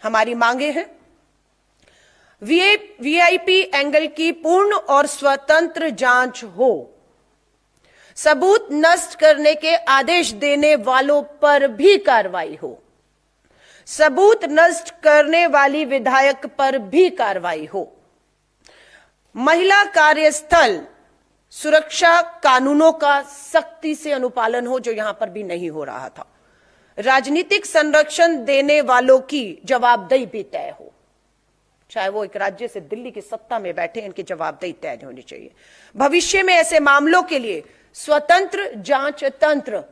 हमारी मांगे हैं वीआईपी एंगल की पूर्ण और स्वतंत्र जांच हो, सबूत नष्ट करने के आदेश देने वालों पर भी कार्रवाई हो, सबूत नष्ट करने वाली विधायक पर भी कार्रवाई हो, महिला कार्यस्थल सुरक्षा कानूनों का सख्ती से अनुपालन हो, जो यहां पर भी नहीं हो रहा था, राजनीतिक संरक्षण देने वालों की जवाबदेही भी तय हो, चाहे वो एक राज्य से दिल्ली की सत्ता में बैठे, इनकी जवाबदेही तय होनी चाहिए। भविष्य में ऐसे मामलों के लिए स्वतंत्र जांच तंत्र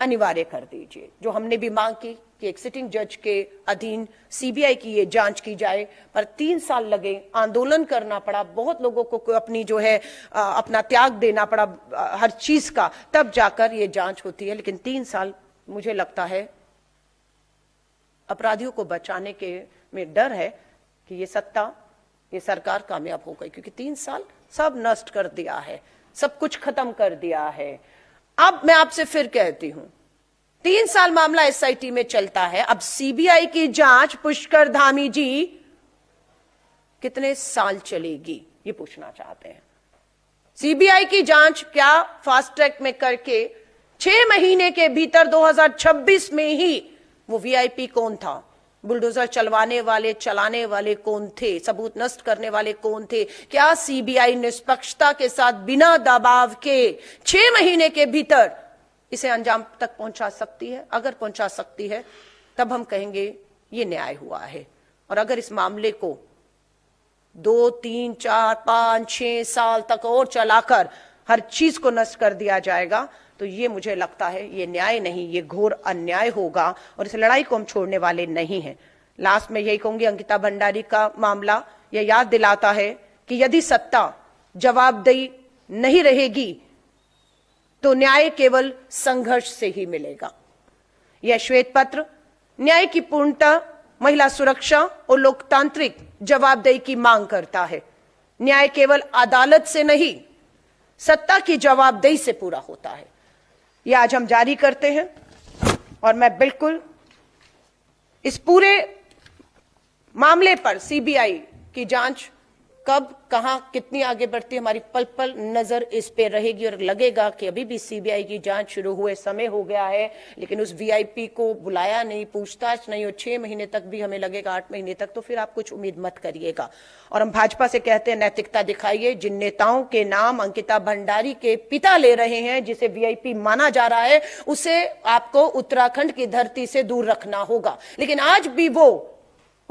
अनिवार्य कर दीजिए, जो हमने भी मांग की कि एक सिटिंग जज के अधीन सीबीआई की ये जांच की जाए। पर 3 साल लगे, आंदोलन करना पड़ा, बहुत लोगों को अपनी जो है अपना त्याग देना पड़ा हर चीज का, तब जाकर ये जांच होती है। लेकिन 3 साल मुझे लगता है अपराधियों को बचाने के में डर है कि ये सत्ता, ये सरकार कामयाब हो गई, क्योंकि 3 साल सब नष्ट कर दिया है, सब कुछ खत्म कर दिया है। अब मैं आपसे फिर कहती हूं, 3 साल मामला एसआईटी में चलता है, अब सीबीआई की जांच पुष्कर धामी जी कितने साल चलेगी, ये पूछना चाहते हैं। सीबीआई की जांच क्या फास्ट ट्रैक में करके 6 महीने के भीतर 2026 में ही वो वीआईपी कौन था, बुलडोजर चलवाने वाले, चलाने वाले कौन थे, सबूत नष्ट करने वाले कौन थे, क्या सीबीआई निष्पक्षता के साथ बिना दबाव के 6 महीने के भीतर इसे अंजाम तक पहुंचा सकती है? अगर पहुंचा सकती है तब हम कहेंगे ये न्याय हुआ है। और अगर इस मामले को 2, 3, 4, 5, 6 साल तक और चलाकर हर चीज को नष्ट कर दिया जाएगा तो ये मुझे लगता है ये न्याय नहीं, ये घोर अन्याय होगा और इस लड़ाई को हम छोड़ने वाले नहीं हैं। लास्ट में यही कहूंगी, अंकिता भंडारी का मामला यह याद दिलाता है कि यदि सत्ता जवाबदेही नहीं रहेगी तो न्याय केवल संघर्ष से ही मिलेगा। यह श्वेत पत्र न्याय की पूर्णता, महिला सुरक्षा और लोकतांत्रिक जवाबदेही की मांग करता है। न्याय केवल अदालत से नहीं, सत्ता की जवाबदेही से पूरा होता है। यह आज हम जारी करते हैं और मैं बिल्कुल इस पूरे मामले पर सीबीआई की जांच कब, कहां, कितनी आगे बढ़ती है, हमारी पल पल नजर इस पे रहेगी। और लगेगा कि अभी भी सीबीआई की जांच शुरू हुए समय हो गया है, लेकिन उस वीआईपी को बुलाया नहीं, पूछताछ नहीं, और 6 महीने तक भी हमें लगेगा, 8 महीने तक, तो फिर आप कुछ उम्मीद मत करिएगा। और हम भाजपा से कहते हैं नैतिकता दिखाइए। जिन नेताओं के नाम अंकिता भंडारी के पिता ले रहे हैं, जिसे वीआईपी माना जा रहा है, उसे आपको उत्तराखंड की धरती से दूर रखना होगा। लेकिन आज भी वो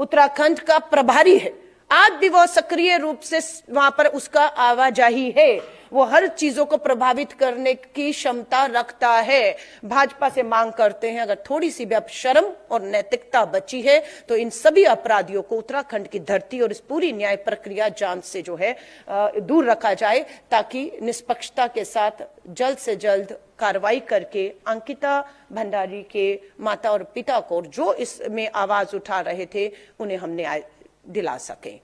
उत्तराखंड का प्रभारी है, आज भी वो सक्रिय रूप से वहां पर उसका आवाजाही है, वो हर चीजों को प्रभावित करने की क्षमता रखता है। भाजपा से मांग करते हैं, अगर थोड़ी सी भी अब शर्म और नैतिकता बची है तो इन सभी अपराधियों को उत्तराखंड की धरती और इस पूरी न्याय प्रक्रिया जांच से जो है दूर रखा जाए, ताकि निष्पक्षता के साथ जल्द से जल्द कार्रवाई करके अंकिता भंडारी के माता और पिता को, जो इसमें आवाज उठा रहे थे, उन्हें हम न्याय दिला सकें।